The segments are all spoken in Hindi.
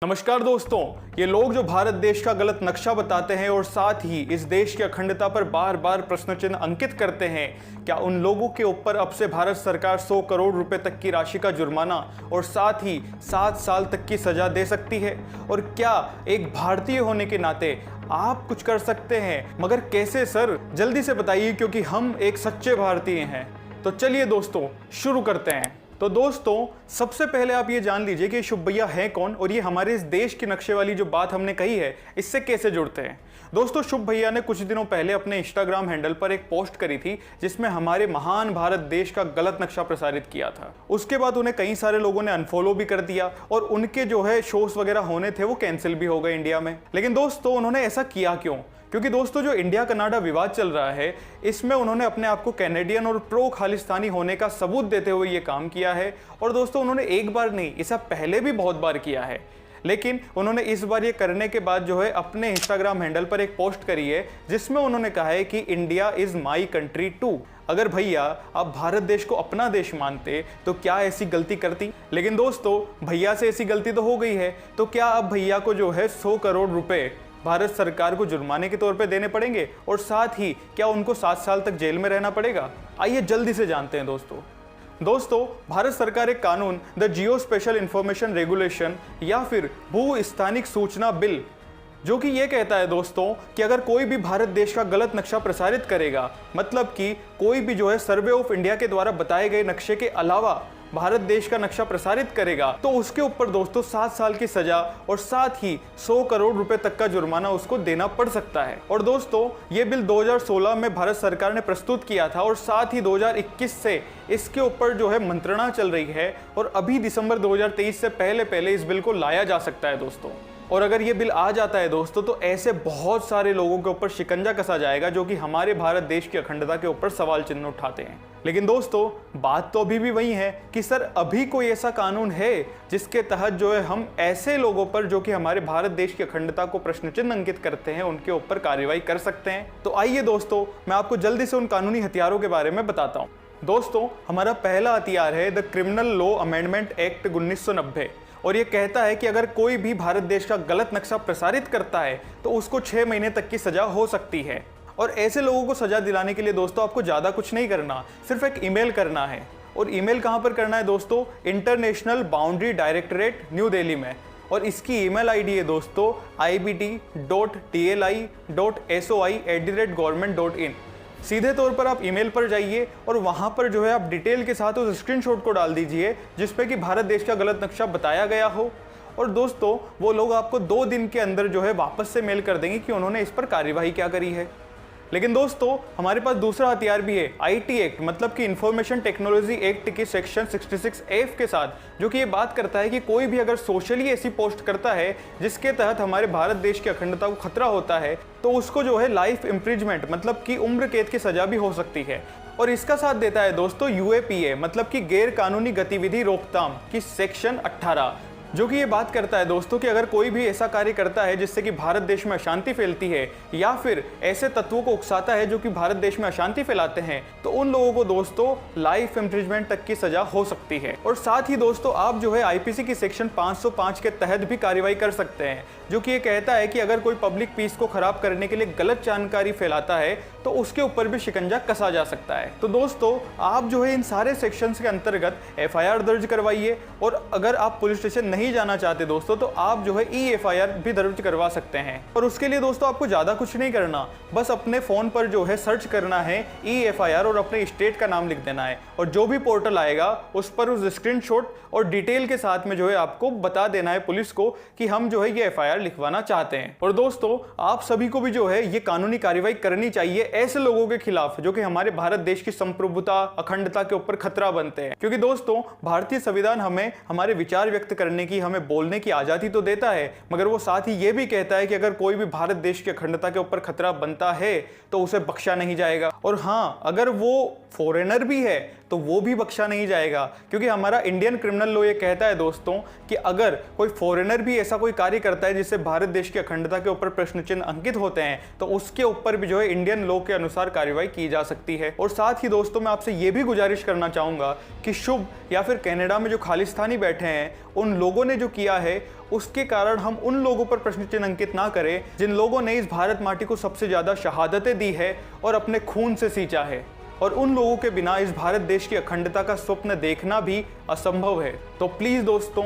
नमस्कार दोस्तों, ये लोग जो भारत देश का गलत नक्शा बताते हैं और साथ ही इस देश की अखंडता पर बार बार प्रश्न चिन्ह अंकित करते हैं, क्या उन लोगों के ऊपर अब से भारत सरकार 100 करोड़ रुपए तक की राशि का जुर्माना और साथ ही 7 साल तक की सजा दे सकती है? और क्या एक भारतीय होने के नाते आप कुछ कर सकते हैं? मगर कैसे सर, जल्दी से बताइए, क्योंकि हम एक सच्चे भारतीय हैं। तो चलिए दोस्तों शुरू करते हैं। तो दोस्तों सबसे पहले आप ये जान लीजिए कि शुभ भैया है कौन और ये हमारे इस देश के नक्शे वाली जो बात हमने कही है इससे कैसे जुड़ते हैं। दोस्तों शुभ भैया ने कुछ दिनों पहले अपने इंस्टाग्राम हैंडल पर एक पोस्ट करी थी जिसमें हमारे महान भारत देश का गलत नक्शा प्रसारित किया था। उसके बाद उन्हें कई सारे लोगों ने अनफॉलो भी कर दिया और उनके जो है शोज वगैरह होने थे वो कैंसिल भी हो गए इंडिया में। लेकिन दोस्तों उन्होंने ऐसा किया क्यों? क्योंकि दोस्तों जो इंडिया कनाडा विवाद चल रहा है इसमें उन्होंने अपने आप को कैनेडियन और प्रो खालिस्तानी होने का सबूत देते हुए ये काम किया है। और दोस्तों उन्होंने एक बार नहीं, इससे पहले भी बहुत बार किया है, लेकिन उन्होंने इस बार ये करने के बाद जो है अपने इंस्टाग्राम हैंडल पर एक पोस्ट करी है जिसमें उन्होंने कहा है कि India is my country too. अगर भैया आप भारत देश को अपना देश मानते तो क्या ऐसी गलती करती? लेकिन दोस्तों भैया से ऐसी गलती तो हो गई है, तो क्या अब भैया को जो है 100 करोड़ रुपए भारत सरकार को जुर्माने के तौर पे देने पड़ेंगे और साथ ही क्या उनको 7 साल तक जेल में रहना पड़ेगा? आइए जल्दी से जानते हैं दोस्तों भारत सरकार एक कानून the Jio special information regulation या फिर भू स्थानिक सूचना बिल, जो कि ये कहता है दोस्तों कि अगर कोई भी भारत देश का गलत नक्शा प्रसारित करेगा, मतलब कि कोई भी जो है सर्वे ऑफ इंडिया के द्वारा बताए गए नक्शे के अलावा भारत देश का नक्शा प्रसारित करेगा, तो उसके ऊपर दोस्तों 7 साल की सजा और साथ ही 100 करोड़ रुपए तक का जुर्माना उसको देना पड़ सकता है। और दोस्तों ये बिल 2016 में भारत सरकार ने प्रस्तुत किया था और साथ ही 2021 से इसके ऊपर जो है मंत्रणा चल रही है और अभी दिसंबर 2023 से पहले इस बिल को लाया जा सकता है दोस्तों। और अगर ये बिल आ जाता है दोस्तों तो ऐसे बहुत सारे लोगों के ऊपर शिकंजा कसा जाएगा जो कि हमारे भारत देश की अखंडता के ऊपर सवाल चिन्ह उठाते हैं। लेकिन दोस्तों बात तो अभी भी वही है कि सर अभी कोई ऐसा कानून है जिसके तहत जो है हम ऐसे लोगों पर जो कि हमारे भारत देश की अखंडता को प्रश्न चिन्ह अंकित करते हैं उनके ऊपर कार्रवाई कर सकते हैं? तो आइए दोस्तों मैं आपको जल्दी से उन कानूनी हथियारों के बारे में बताता हूँ। दोस्तों हमारा पहला हथियार है the criminal law amendment act 1990 और ये कहता है कि अगर कोई भी भारत देश का गलत नक्शा प्रसारित करता है तो उसको 6 महीने तक की सजा हो सकती है। और ऐसे लोगों को सजा दिलाने के लिए दोस्तों आपको ज़्यादा कुछ नहीं करना, सिर्फ एक ईमेल करना है। और ईमेल कहाँ पर करना है दोस्तों? International boundary directorate new Delhi में। और इसकी ईमेल आईडी है दोस्तों ibt.tli.soi@government.in। सीधे तौर पर आप ईमेल पर जाइए और वहां पर जो है आप डिटेल के साथ उस स्क्रीनशॉट को डाल दीजिए जिसपे कि भारत देश का गलत नक्शा बताया गया हो। और दोस्तों वो लोग आपको 2 दिन के अंदर जो है वापस से मेल कर देंगे कि उन्होंने इस पर कार्यवाही क्या करी है। लेकिन दोस्तों हमारे पास दूसरा हथियार भी है, आईटी एक्ट, मतलब कि इंफॉर्मेशन टेक्नोलॉजी एक्ट के सेक्शन 66F के साथ, जो कि ये बात करता है कि कोई भी अगर सोशली ऐसी पोस्ट करता है जिसके तहत हमारे भारत देश की अखंडता को खतरा होता है तो उसको जो है लाइफ इम्प्रिजमेंट, मतलब कि उम्र कैद की सजा भी हो सकती है। और इसका साथ देता है दोस्तों यूएपीए, मतलब कि गैर कानूनी गतिविधि रोकथाम की सेक्शन 18, जो कि ये बात करता है दोस्तों कि अगर कोई भी ऐसा कार्य करता है जिससे कि भारत देश में अशांति फैलती है या फिर ऐसे तत्वों को उकसाता है जो कि भारत देश में अशांति फैलाते हैं तो उन लोगों को दोस्तों लाइफ इम्प्रिजमेंट तक की सजा हो सकती है। और साथ ही दोस्तों आप जो है आईपीसी की सेक्शन 505 के तहत भी कार्रवाई कर सकते हैं, जो कि ये कहता है कि अगर कोई पब्लिक पीस को खराब करने के लिए गलत जानकारी फैलाता है तो उसके ऊपर भी शिकंजा कसा जा सकता है। तो दोस्तों आप जो है इन सारे सेक्शंस के अंतर्गत एफआईआर दर्ज करवाइए और अगर आप पुलिस स्टेशन नहीं जाना चाहते दोस्तों तो आप जो है eFIR भी दर्ज करवा सकते हैं। और उसके लिए दोस्तों आपको ज्यादा कुछ नहीं करना, बस अपने फोन पर जो है सर्च करना है eFIR और अपने स्टेट का नाम लिख देना है और जो भी पोर्टल आएगा उस पर उस स्क्रीनशॉट और डिटेल के साथ में जो है आपको बता देना है पुलिस को कि हम जो है ये एफआईआर लिखवाना चाहते हैं। और दोस्तों आप सभी को भी जो है ये कानूनी कार्रवाई करनी चाहिए ऐसे लोगों के खिलाफ जो कि हमारे भारत देश की संप्रभुता अखंडता के ऊपर खतरा बनते हैं। क्योंकि दोस्तों भारतीय संविधान हमें हमारे विचार व्यक्त करने की, हमें बोलने की आजादी तो देता है, मगर वो साथ ही ये भी कहता है कि अगर कोई भी भारत देश की अखंडता के ऊपर खतरा बनता है तो उसे बख्शा नहीं जाएगा। और हाँ, अगर वो फॉरेनर भी है तो वो भी बख्शा नहीं जाएगा, क्योंकि हमारा इंडियन क्रिमिनल लॉ ये कहता है दोस्तों कि अगर कोई फॉरेनर भी ऐसा कोई कार्य करता है जिससे भारत देश की अखंडता के ऊपर प्रश्न चिन्ह अंकित होते हैं, तो उसके ऊपर भी जो है इंडियन लॉ के अनुसार कार्रवाई की जा सकती है। और साथ ही दोस्तों मैं आपसे ये भी गुजारिश करना चाहूंगा कि शुभ या फिर कनाडा में जो खालिस्तानी बैठे हैं उन लोगों ने जो किया है उसके कारण हम उन लोगों पर प्रश्न चिन्ह अंकित ना करें जिन लोगों ने इस भारत माटी को सबसे ज्यादा शहादतें दी है और अपने खून से सींचा है, और उन लोगों के बिना इस भारत देश की अखंडता का स्वप्न देखना भी असंभव है। तो प्लीज दोस्तों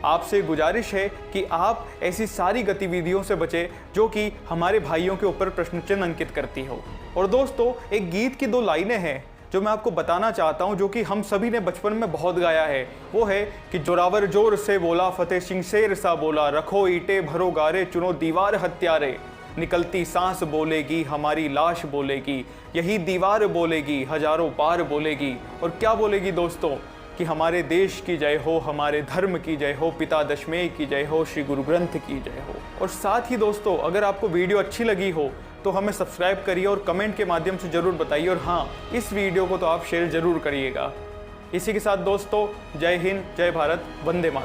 आपसे गुजारिश है कि आप ऐसी सारी गतिविधियों से बचें जो कि हमारे भाइयों के ऊपर प्रश्न चिन्ह अंकित करती हो। और दोस्तों एक गीत की 2 लाइनें हैं जो मैं आपको बताना चाहता हूं, जो कि हम सभी ने बचपन में बहुत गाया है। वो है कि जोरावर जोर से बोला, फतेह सिंह शेर सा बोला, रखो ईंटें भरो गारे, चुनो दीवार हत्यारे, निकलती सांस बोलेगी हमारी लाश बोलेगी, यही दीवार बोलेगी हजारों पार बोलेगी। और क्या बोलेगी दोस्तों कि हमारे देश की जय हो, हमारे धर्म की जय हो, पिता दशमेश की जय हो, श्री गुरु ग्रंथ की जय हो। और साथ ही दोस्तों अगर आपको वीडियो अच्छी लगी हो तो हमें सब्सक्राइब करिए और कमेंट के माध्यम से जरूर बताइए, और हाँ इस वीडियो को तो आप शेयर जरूर करिएगा। इसी के साथ दोस्तों जय हिंद, जय भारत, वंदे मातरम।